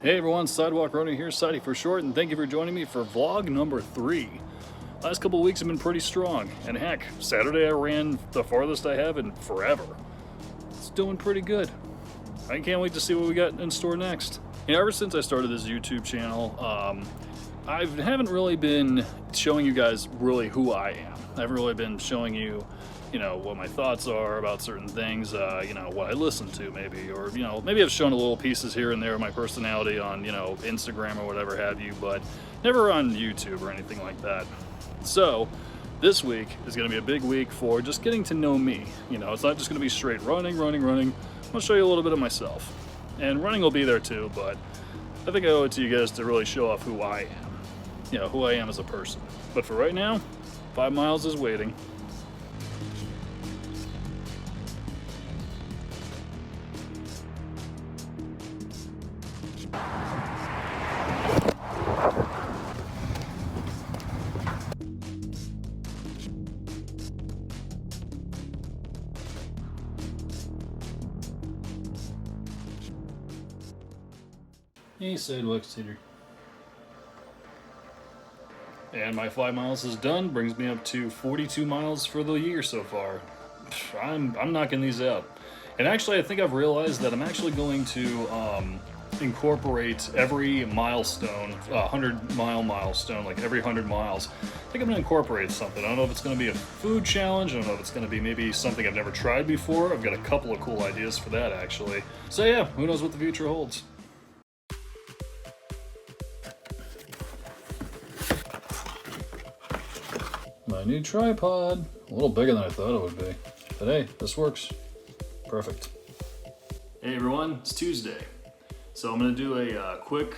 Hey everyone, Sidewalk Runner here, Sidey for short, and thank you for joining me for vlog number 3. Last couple of weeks have been pretty strong, and heck, Saturday I ran the farthest I have in forever. It's doing pretty good. I can't wait to see what we got in store next. You know, ever since I started this YouTube channel, I haven't really been showing you guys really who I am. I haven't really been showing you, what my thoughts are about certain things, what I listen to maybe, or, maybe I've shown a little pieces here and there of my personality on, Instagram or whatever have you, but never on YouTube or anything like that. So, this week is going to be a big week for just getting to know me. It's not just going to be straight running. I'm going to show you a little bit of myself. And running will be there too, but I think I owe it to you guys to really show off who I am. Who I am as a person. But for right now, 5 miles is waiting. Hey, Sidewalk Cedar. And my 5 miles is done, brings me up to 42 miles for the year so far. I'm knocking these out. And actually, I think I've realized that I'm actually going to incorporate every milestone, 100-mile milestone, like every 100 miles. I think I'm going to incorporate something. I don't know if it's going to be a food challenge. I don't know if it's going to be maybe something I've never tried before. I've got a couple of cool ideas for that, actually. So yeah, who knows what the future holds. My new tripod, a little bigger than I thought it would be, but hey, this works. Perfect. Hey everyone, it's Tuesday. So I'm gonna do a quick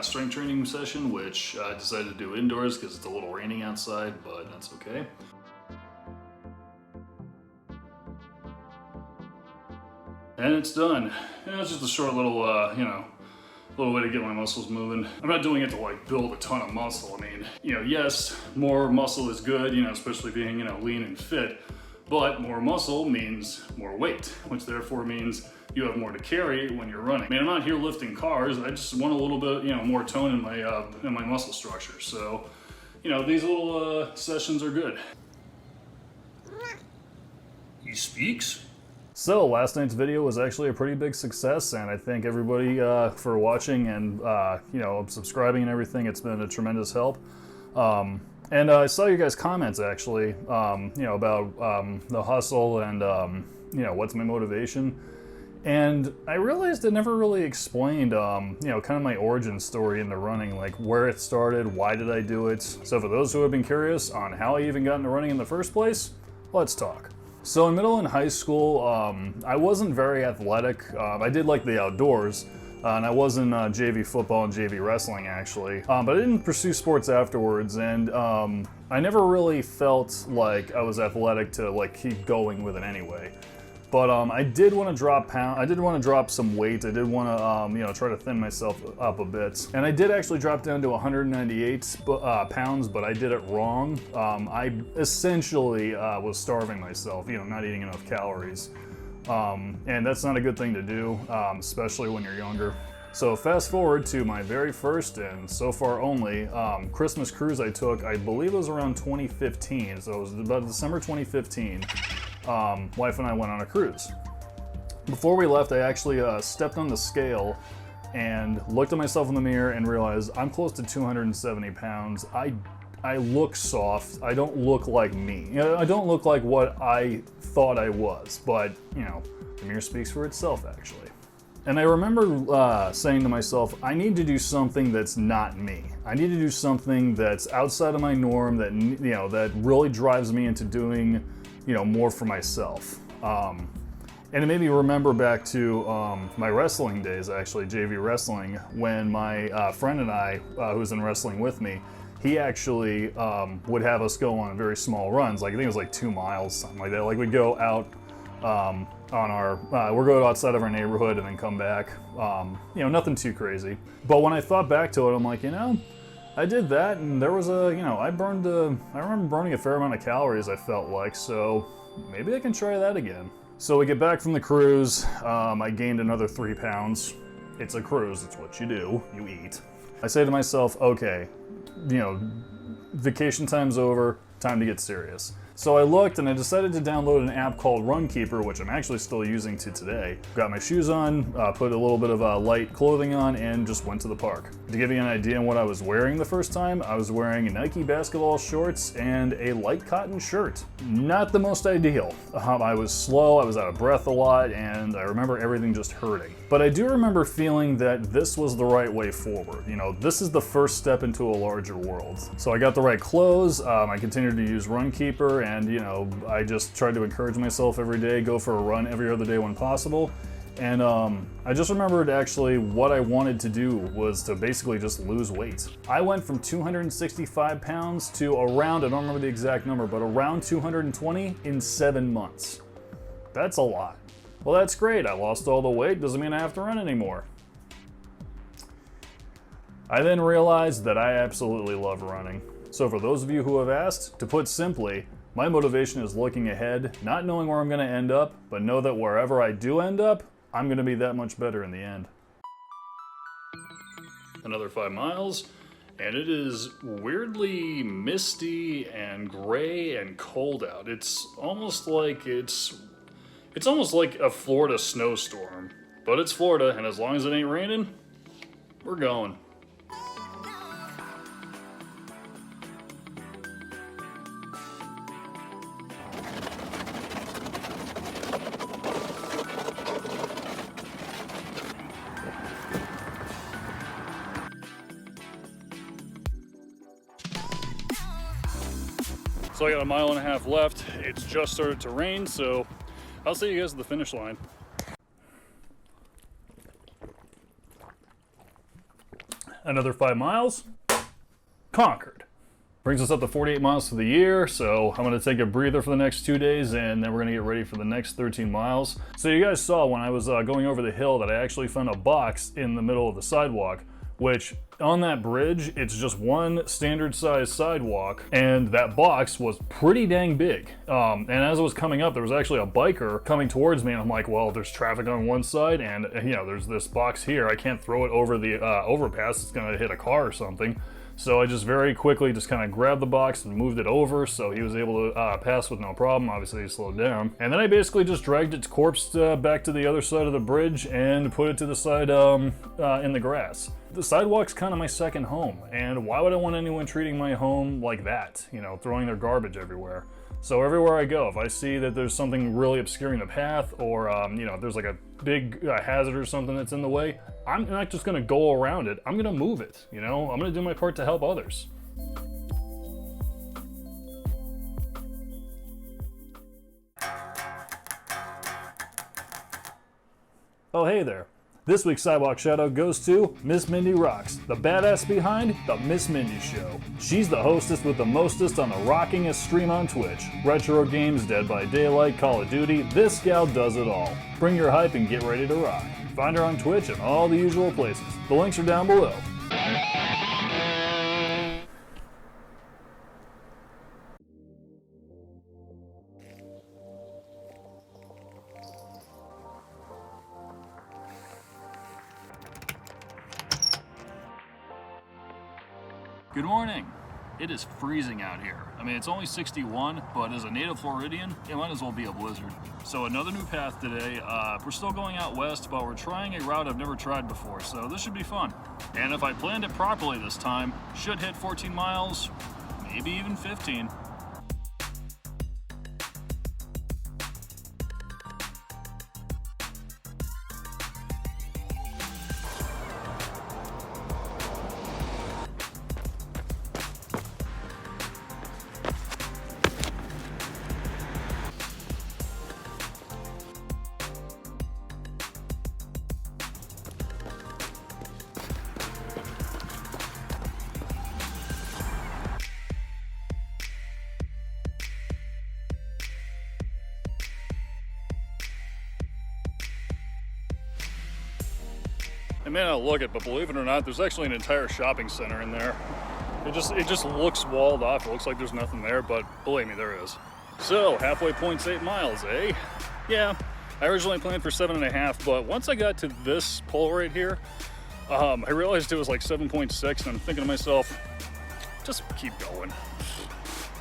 strength training session, which I decided to do indoors because it's a little raining outside, but that's okay. And it's done. It's just a short little, little way to get my muscles moving. I'm not doing it to like build a ton of muscle. I mean, yes, more muscle is good, especially being, lean and fit, but more muscle means more weight, which therefore means you have more to carry when you're running. I mean, I'm not here lifting cars. I just want a little bit, more tone in my muscle structure. So, these little sessions are good. He speaks. So last night's video was actually a pretty big success, and I thank everybody for watching and subscribing and everything. It's been a tremendous help. And I saw your guys' comments actually, about the hustle and what's my motivation. And I realized I never really explained, kind of my origin story into running, like where it started, why did I do it. So for those who have been curious on how I even got into running in the first place, let's talk. So in middle and high school, I wasn't very athletic. I did like the outdoors, and I was in JV football and JV wrestling actually, but I didn't pursue sports afterwards, and I never really felt like I was athletic to like keep going with it anyway. But I did want to drop I did want to drop some weight. I did want to, try to thin myself up a bit. And I did actually drop down to 198 pounds, but I did it wrong. I essentially was starving myself, not eating enough calories. And that's not a good thing to do, especially when you're younger. So fast forward to my very first and so far only Christmas cruise I took, I believe it was around 2015. So it was about December 2015. Wife and I went on a cruise. Before we left, I actually stepped on the scale and looked at myself in the mirror and realized I'm close to 270 pounds. I look soft. I don't look like me. I don't look like what I thought I was, but the mirror speaks for itself actually. And I remember saying to myself, I need to do something that's not me. I need to do something that's outside of my norm, that that really drives me into doing more for myself. And it made me remember back to my wrestling days, actually, JV wrestling, when my friend and I, who was in wrestling with me, he actually would have us go on very small runs, like I think it was like 2 miles, something like that. Like we'd go out on our, we'll go outside of our neighborhood and then come back. Nothing too crazy. But when I thought back to it, I'm like, I did that, and there was I remember burning a fair amount of calories, I felt like, so maybe I can try that again. So we get back from the cruise, I gained another 3 pounds, It's a cruise, it's what you do, you eat. I say to myself, okay, you know, vacation time's over, time to get serious. So I looked and I decided to download an app called Runkeeper, which I'm actually still using to today. Got my shoes on, put a little bit of light clothing on, and just went to the park. To give you an idea on what I was wearing the first time, I was wearing Nike basketball shorts and a light cotton shirt. Not the most ideal. I was slow, I was out of breath a lot, and I remember everything just hurting. But I do remember feeling that this was the right way forward. You know, this is the first step into a larger world. So I got the right clothes, I continued to use Runkeeper, and you know, I just tried to encourage myself every day, go for a run every other day when possible. And I just remembered actually what I wanted to do was to basically just lose weight. I went from 265 pounds to around, I don't remember the exact number, but around 220 in 7 months. That's a lot. Well, that's great. I lost all the weight. Doesn't mean I have to run anymore. I then realized that I absolutely love running. So for those of you who have asked, to put simply, my motivation is looking ahead, not knowing where I'm going to end up, but know that wherever I do end up, I'm going to be that much better in the end. Another 5 miles, and it is weirdly misty and gray and cold out. It's almost like a Florida snowstorm, but it's Florida, and as long as it ain't raining, we're going. So I got a mile and a half left. It's just started to rain, so I'll see you guys at the finish line. Another 5 miles, conquered. Brings us up to 48 miles for the year, so I'm gonna take a breather for the next 2 days, and then we're gonna get ready for the next 13 miles. So you guys saw when I was going over the hill that I actually found a box in the middle of the sidewalk, which on that bridge, it's just one standard size sidewalk, and that box was pretty dang big. And as I was coming up, there was actually a biker coming towards me, and I'm like, well, there's traffic on one side, and you know, there's this box here. I can't throw it over the overpass. It's gonna hit a car or something. So I just very quickly just kind of grabbed the box and moved it over, so he was able to pass with no problem. Obviously he slowed down. And then I basically just dragged its corpse back to the other side of the bridge and put it to the side in the grass. The sidewalk's kind of my second home, and why would I want anyone treating my home like that? You know, throwing their garbage everywhere. So everywhere I go, if I see that there's something really obscuring the path, or you know, there's like a big hazard or something that's in the way, I'm not just gonna go around it, I'm gonna move it, you know? I'm gonna do my part to help others. Oh, hey there. This week's Sidewalk shoutout goes to MissMindyRocks, the badass behind The Miss Mindy Show. She's the hostess with the mostest on the rockingest stream on Twitch. Retro games, Dead by Daylight, Call of Duty, this gal does it all. Bring your hype and get ready to rock. Find her on Twitch and all the usual places. The links are down below. Good morning. It is freezing out here. I mean, it's only 61, but as a native Floridian, it might as well be a blizzard. So another new path today. We're still going out west, but we're trying a route I've never tried before, so this should be fun. And if I planned it properly this time, should hit 14 miles, maybe even 15. It may not look it, but believe it or not, there's actually an entire shopping center in there. It just looks walled off. It looks like there's nothing there, but believe me, there is. So, halfway point's 8 miles, eh? Yeah, I originally planned for 7.5, but once I got to this pole right here, I realized it was like 7.6, and I'm thinking to myself, just keep going.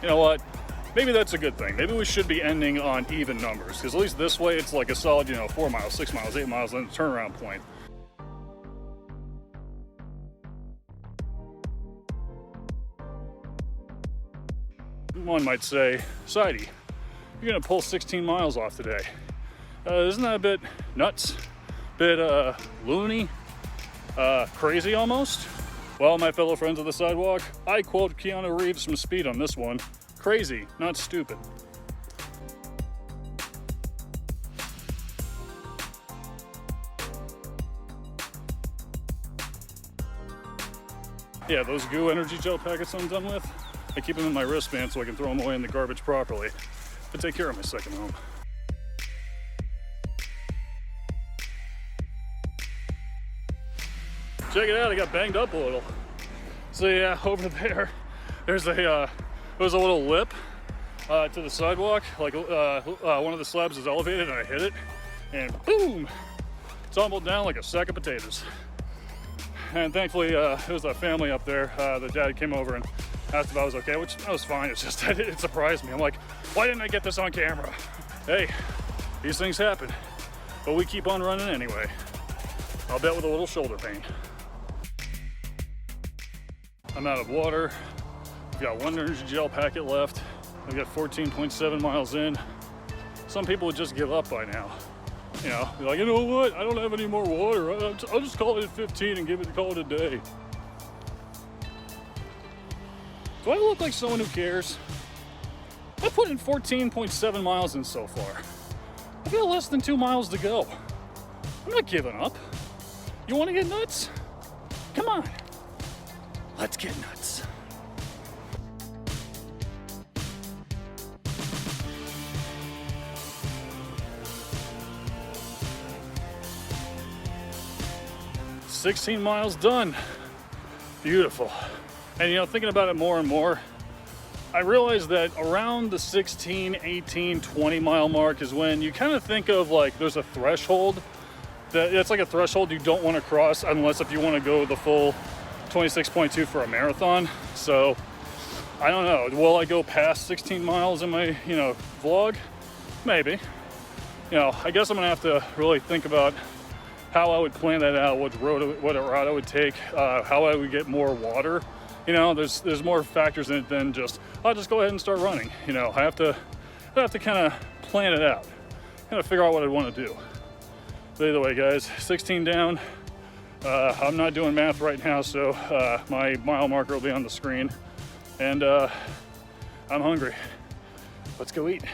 You know what? Maybe that's a good thing. Maybe we should be ending on even numbers, because at least this way it's like a solid, you know, 4 miles, 6 miles, 8 miles, and a turnaround point. One might say, Sidey, you're gonna pull 16 miles off today. Isn't that a bit nuts? Bit loony? Crazy almost? Well, my fellow friends of the Sidewalk, I quote Keanu Reeves from Speed on this one. Crazy, not stupid. Yeah, those goo energy gel packets I'm done with, I keep them in my wristband so I can throw them away in the garbage properly. I take care of my second home. Check it out, I got banged up a little. So yeah, over there's a little lip to the sidewalk. Like one of the slabs is elevated and I hit it and boom, tumbled down like a sack of potatoes. And thankfully it was a family up there. The dad came over and asked if I was okay, which I was fine. It's just, it surprised me. I'm like, why didn't I get this on camera? Hey, these things happen, but we keep on running anyway. I'll bet with a little shoulder pain. I'm out of water. I've got one energy gel packet left. I've got 14.7 miles in. Some people would just give up by now. You know, be like, you know what? I don't have any more water. I'll just call it at 15 and call it a day. Do I look like someone who cares? I put in 14.7 miles in so far. I've got less than 2 miles to go. I'm not giving up. You want to get nuts? Come on. Let's get nuts. "16 miles done." Beautiful. And you know, thinking about it more and more, I realized that around the 16, 18, 20 mile mark is when you kind of think of like there's a threshold. It's like a threshold you don't want to cross unless if you want to go the full 26.2 for a marathon. So I don't know, will I go past 16 miles in my, you know, vlog? Maybe. You know, I guess I'm gonna have to really think about how I would plan that out, what route I would take, how I would get more water. You know, there's more factors in it than just, I'll just go ahead and start running. You know, I have to kind of plan it out, kind of figure out what I want to do. But either way, guys, 16 down. I'm not doing math right now, so my mile marker will be on the screen. And I'm hungry. Let's go eat.